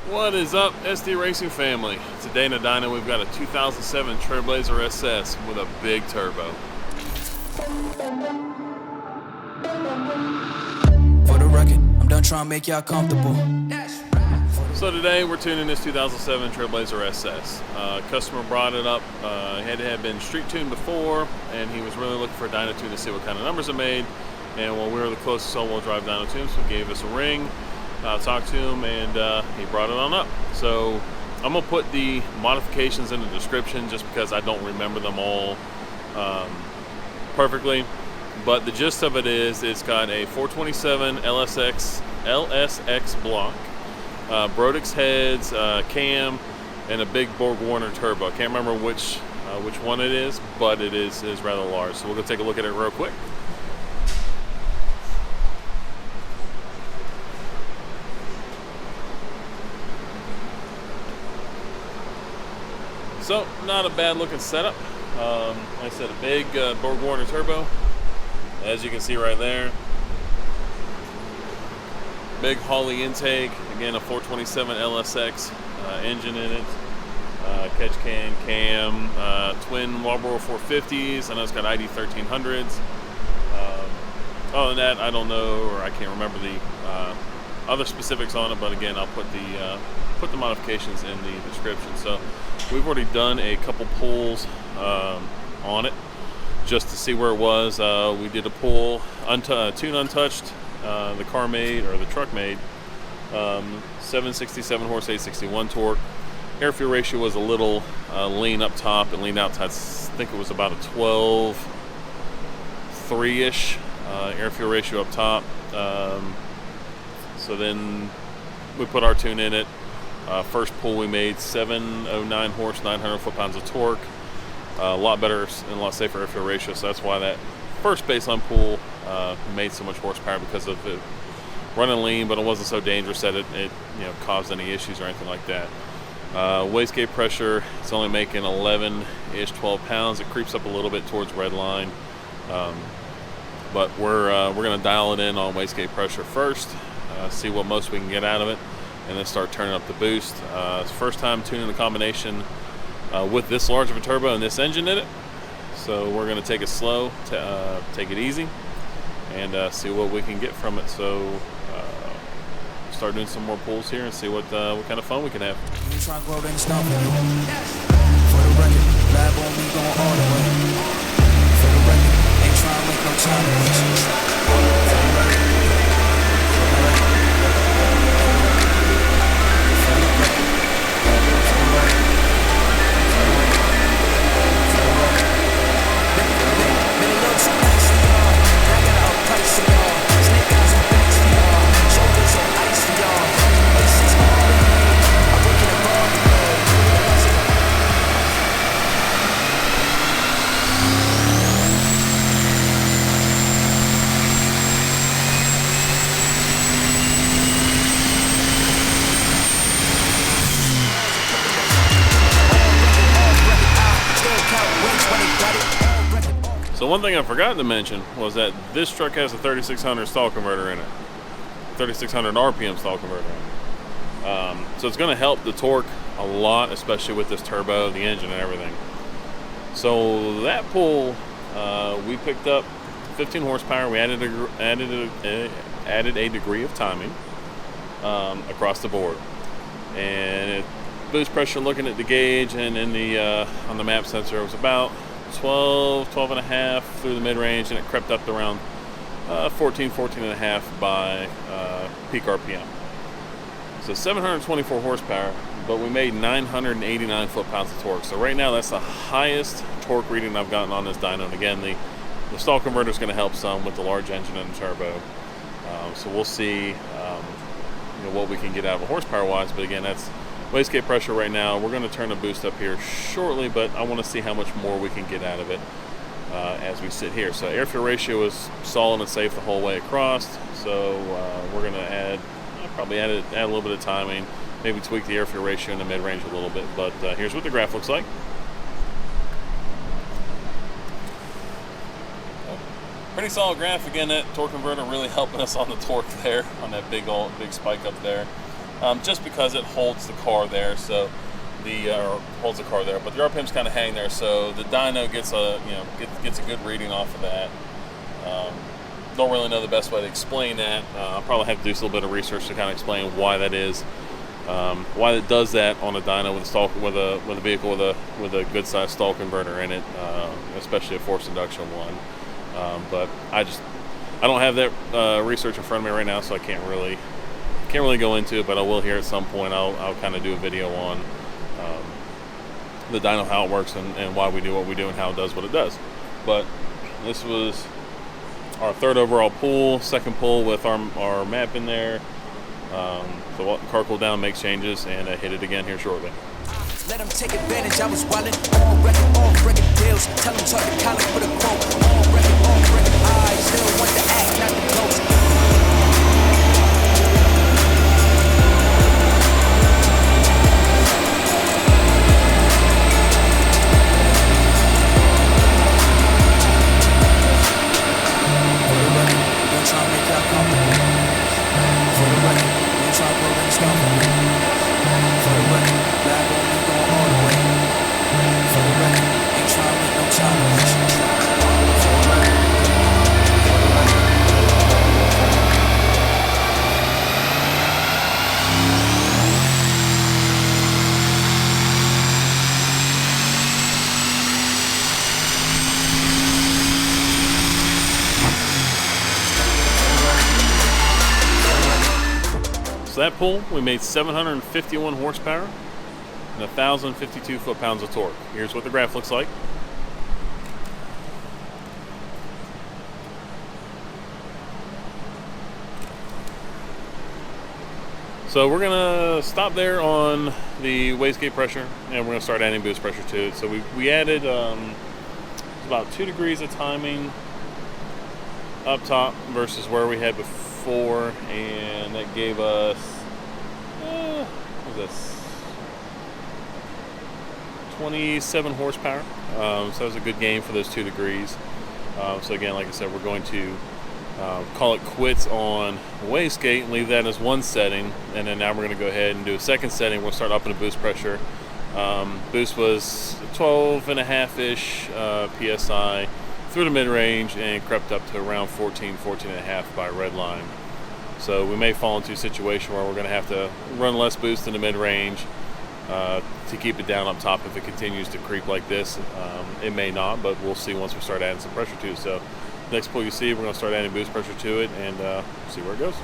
What is up, SD Racing family? Today in the dyno we've got a 2007 Trailblazer SS with a big turbo. For the record, I'm done trying to make y'all comfortable. So today we're tuning this 2007 Trailblazer SS. Customer brought it up. It had been street tuned before, and he was really looking for a dyno tune to see what kind of numbers it made. And while we were the closest all-wheel drive dyno tune, so he gave us a ring. Talked to him, and he brought it on up. So I'm gonna put the modifications in the description just because I don't remember them all perfectly. But the gist of it is, it's got a 427 LSX block, Brodix heads, cam, and a big Borg Warner Turbo. I can't remember which one it is, but it is rather large. So we're gonna take a look at it real quick. So, not a bad looking setup. Like I said, a big Borg Warner Turbo, as you can see right there. Big Holley intake, again a 427 LSX engine in it. Catch can, cam, twin Walbro 450s. I know it's got ID 1300s. Other than that, I don't know, or I can't remember the other specifics on it, but again, I'll put the modifications in the description. So we've already done a couple pulls on it just to see where it was. We did a pull, tune untouched, the car made, or the truck made, 767 horse, 861 torque. Air fuel ratio was a little lean up top and lean out. I think it was about a 12.3-ish air fuel ratio up top. So then we put our tune in it. First pull we made 709 horse, 900 foot-pounds of torque. A lot better and a lot safer air fuel ratio, so that's why that first baseline pull made so much horsepower, because of it running lean, but it wasn't so dangerous that it caused any issues or anything like that. Wastegate pressure, it's only making 11-ish, 12 pounds. It creeps up a little bit towards red line, but we're going to dial it in on wastegate pressure first, see what most we can get out of it, and then start turning up the boost. It's the first time tuning the combination with this large of a turbo and this engine in it, so we're going to take it slow, take it easy, and see what we can get from it. So start doing some more pulls here and see what kind of fun we can have. You try to grow in the snow. For the record, lab on me going all the way. For the record, ain't trying to make no time to waste. So one thing I forgot to mention was that this truck has a 3600 stall converter in it, 3600 RPM stall converter in it. So it's going to help the torque a lot, especially with this turbo, the engine, and everything. So that pull, we picked up 15 horsepower. We added a degree of timing across the board, and it boost pressure. Looking at the gauge and in the on the map sensor, it was about 12 and a half through the mid-range, and it crept up to around 14 and a half by peak RPM. So 724 horsepower, but we made 989 foot-pounds of torque. So right now that's the highest torque reading I've gotten on this dyno. And again, the stall converter is going to help some with the large engine and the turbo. So we'll see what we can get out of it horsepower-wise. But again, that's wastegate pressure right now. We're going to turn the boost up here shortly, but I want to see how much more we can get out of it as we sit here. So air fuel ratio is solid and safe the whole way across. So we're going to probably add a little bit of timing, maybe tweak the air fuel ratio in the mid-range a little bit. But here's what the graph looks like. Pretty solid graph. Again, that torque converter really helping us on the torque there, on that big spike up there. just because it holds the car there. So holds the car there, but the RPMs kind of hang there, so the dyno gets a gets a good reading off of that. Don't really know the best way to explain that. I'll probably have to do a little bit of research to kind of explain why that is, why it does that on a dyno with a vehicle with a good sized stall converter in it, especially a forced induction one. But I don't have that research in front of me right now, so I can't really go into it. But I will here at some point. I'll kind of do a video on the dyno, how it works, and why we do what we do and how it does what it does. But this was our third overall pull, second pull with our map in there. So the car cooled down, makes changes, and I hit it again here shortly. Let them take advantage, I was wildin', on record, off record deals. Tell them talk to Colin for the quote. On record, I still want to act, not the ghost. That pull, we made 751 horsepower and 1,052 foot-pounds of torque. Here's what the graph looks like. So we're gonna stop there on the wastegate pressure, and we're gonna start adding boost pressure to it. So we added about 2 degrees of timing up top versus where we had before, and that gave us what was this, 27 horsepower. So that was a good gain for those 2 degrees. So again, like I said, we're going to call it quits on wastegate and leave that as one setting, and then now we're going to go ahead and do a second setting. We'll start upping the boost pressure. Boost was 12.5-ish psi through the mid-range and crept up to around 14.5 by red line. So we may fall into a situation where we're going to have to run less boost in the mid-range to keep it down up top. If it continues to creep like this, it may not, but we'll see once we start adding some pressure to it. So next pull you see, we're going to start adding boost pressure to it and see where it goes.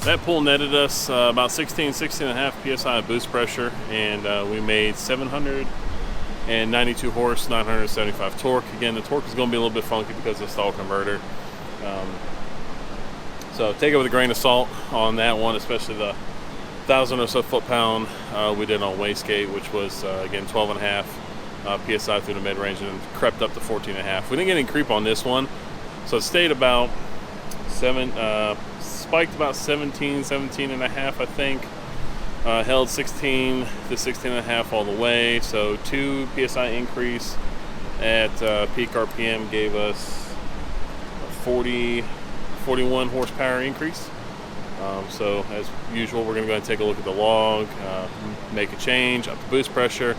That pull netted us about 16.5 psi of boost pressure, and we made 792 horse, 975 torque. Again, the torque is going to be a little bit funky because of the stall converter. So take it with a grain of salt on that one, especially the 1,000 or so foot-pound we did on wastegate, which was again 12.5 psi through the mid-range and crept up to 14.5. We didn't get any creep on this one, so it stayed about spiked about 17.5, I think. Held 16 to 16.5 all the way. So 2 psi increase at peak RPM gave us a 41 horsepower increase. So as usual, we're going to go ahead and take a look at the log, make a change, up the boost pressure.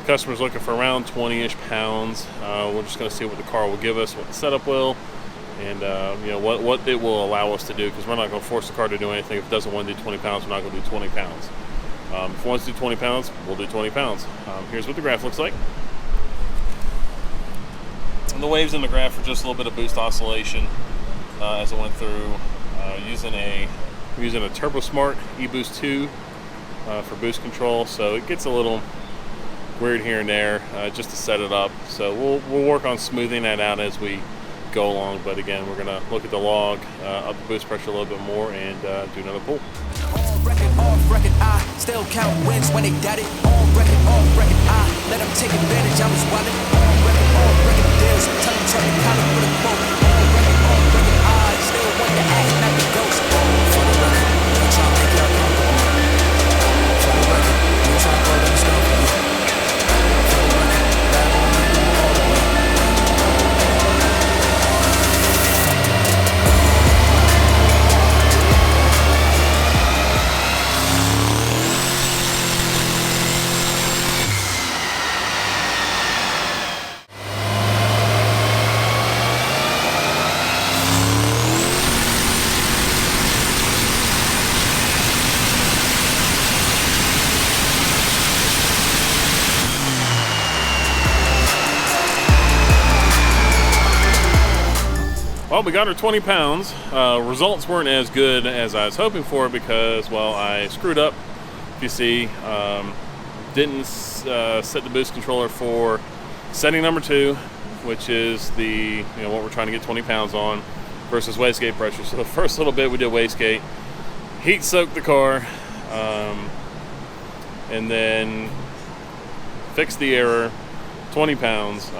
The customer's looking for around 20-ish pounds. We're just going to see what the car will give us, what the setup will, and what it will allow us to do, because we're not going to force the car to do anything. If it doesn't want to do 20 pounds, we're not going to do 20 pounds. If it wants to do 20 pounds, we'll do 20 pounds. Here's what the graph looks like. And the waves in the graph are just a little bit of boost oscillation as it went through, using a Turbo Smart eBoost 2 for boost control. So it gets a little weird here and there just to set it up. So we'll work on smoothing that out as we go along. But again, we're gonna look at the log, up the boost pressure a little bit more, and do another pull. Off record, I still count wins when they got it. On record, I let them take advantage. I was wildin'. On record deals. Tell them turn the collar with a quote. On record, I still want to act like a ghost. For the record, I'm trying to make y'all comfortable. For the record, I'm trying to go down the stone for you. For the record, that won't make you all the way. Well, we got our 20 pounds. Results weren't as good as I was hoping for because, well, I screwed up. If you see, didn't set the boost controller for setting number 2, which is the, what we're trying to get 20 pounds on, versus wastegate pressure. So the first little bit we did wastegate, heat soaked the car, and then fixed the error. 20 pounds.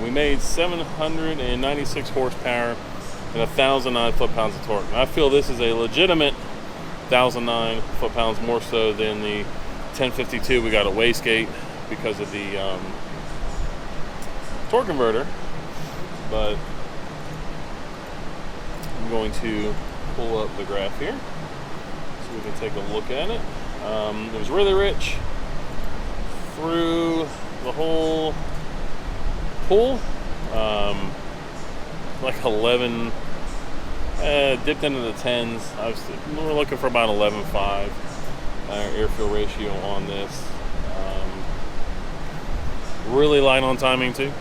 We made 796 horsepower and 1,009 foot-pounds of torque. And I feel this is a legitimate 1,009 foot-pounds, more so than the 1052 we got at wastegate because of the torque converter. But I'm going to pull up the graph here so we can take a look at it. It was really rich through the whole pull, like 11, dipped into the 10s. We're looking for about 11.5 air-fuel ratio on this. Really light on timing too,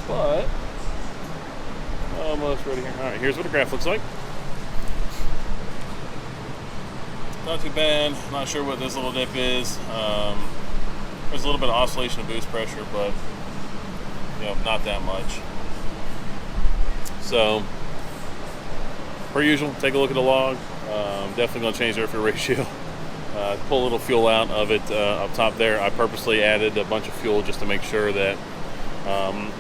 but almost ready here. All right, here's what the graph looks like. Not too bad. Not sure what this little dip is. There's a little bit of oscillation of boost pressure, but not that much. So, per usual, take a look at the log. Definitely going to change the air-fuel ratio. Pull a little fuel out of it up top there. I purposely added a bunch of fuel just to make sure that,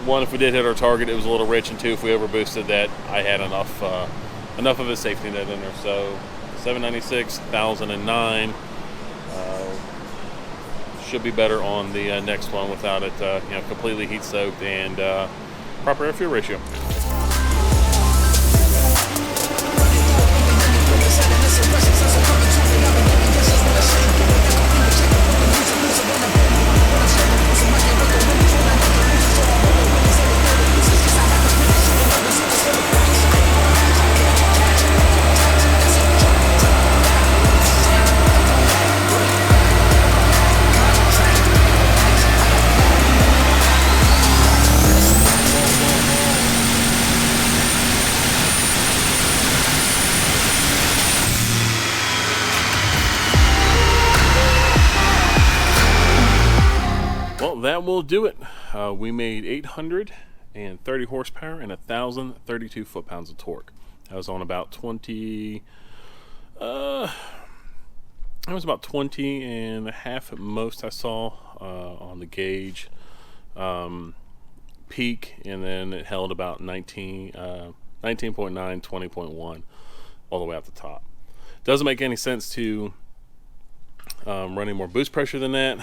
one, if we did hit our target, it was a little rich, and two, if we overboosted that, I had enough of a safety net in there. So 796, 1,009. Should be better on the next one without it completely heat soaked and proper air fuel ratio. That will do it. We made 830 horsepower and 1,032 foot-pounds of torque. That was on about 20. It was about 20 and a half at most I saw on the gauge peak, and then it held about 19.9, 20.1 all the way out the top. Doesn't make any sense to running more boost pressure than that.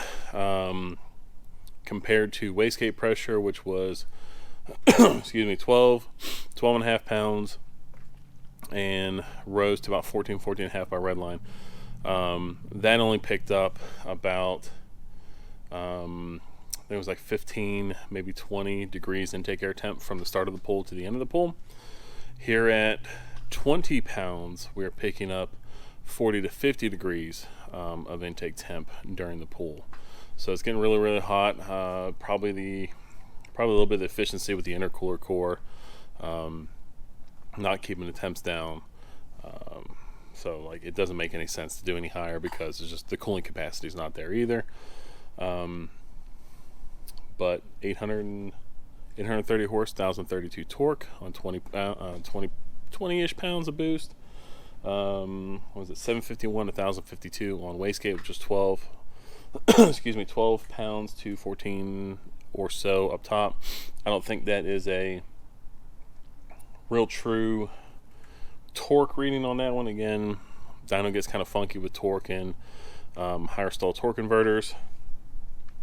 Compared to wastegate pressure, which was 12 and a half pounds, and rose to about 14 and a half by redline. That only picked up about there was like 15, maybe 20 degrees intake air temp from the start of the pull to the end of the pull. Here at 20 pounds, we're picking up 40 to 50 degrees of intake temp during the pull. So it's getting really, really hot. Probably a little bit of efficiency with the intercooler core, not keeping the temps down. So like it doesn't make any sense to do any higher because it's just the cooling capacity is not there either. but 830 horse, 1032 torque on 20-ish pounds of boost. What was it, 751 to 1052 on wastegate, which is 12 excuse me, 12 pounds to 14 or so up top. I don't think that is a real true torque reading on that one. Again, dyno gets kind of funky with torque and higher stall torque inverters,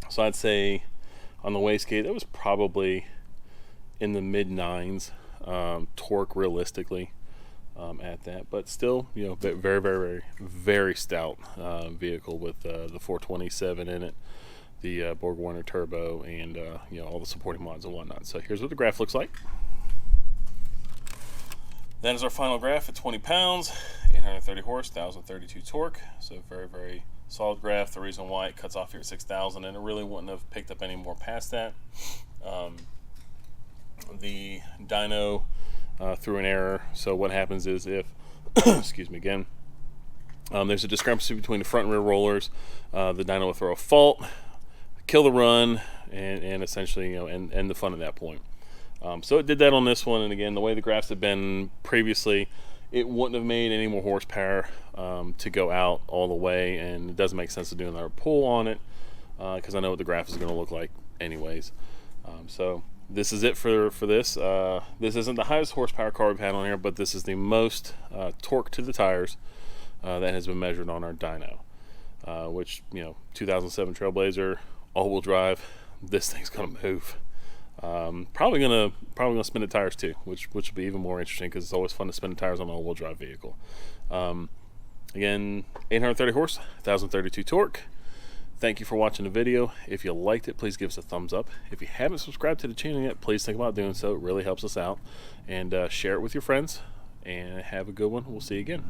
so I'd say on the wastegate that was probably in the mid 9s torque realistically at that, but still, you know, very stout vehicle with the 427 in it, the Borg Warner Turbo, and you know, all the supporting mods and whatnot. So here's what the graph looks like. That is our final graph at 20 pounds, 830 horse, 1032 torque. So very solid graph. The reason why it cuts off here at 6,000, and it really wouldn't have picked up any more past that. The dyno threw an error. So what happens is if, excuse me again, there's a discrepancy between the front and rear rollers, the dyno will throw a fault, kill the run, and essentially, you know, end the fun at that point. So it did that on this one, and again, the way the graphs have been previously, it wouldn't have made any more horsepower to go out all the way, and it doesn't make sense to do another pull on it because I know what the graph is going to look like anyways. So this is it for this. This isn't the highest horsepower car we've had on here, but this is the most torque to the tires that has been measured on our dyno, which, you know, 2007 Trailblazer, all-wheel drive. This thing's gonna move. Probably gonna spin the tires too, which will be even more interesting because it's always fun to spin the tires on an all-wheel drive vehicle. Again, 830 horse, 1032 torque. Thank you for watching the video. If you liked it, please give us a thumbs up. If you haven't subscribed to the channel yet, please think about doing so. It really helps us out. And share it with your friends. And have a good one. We'll see you again.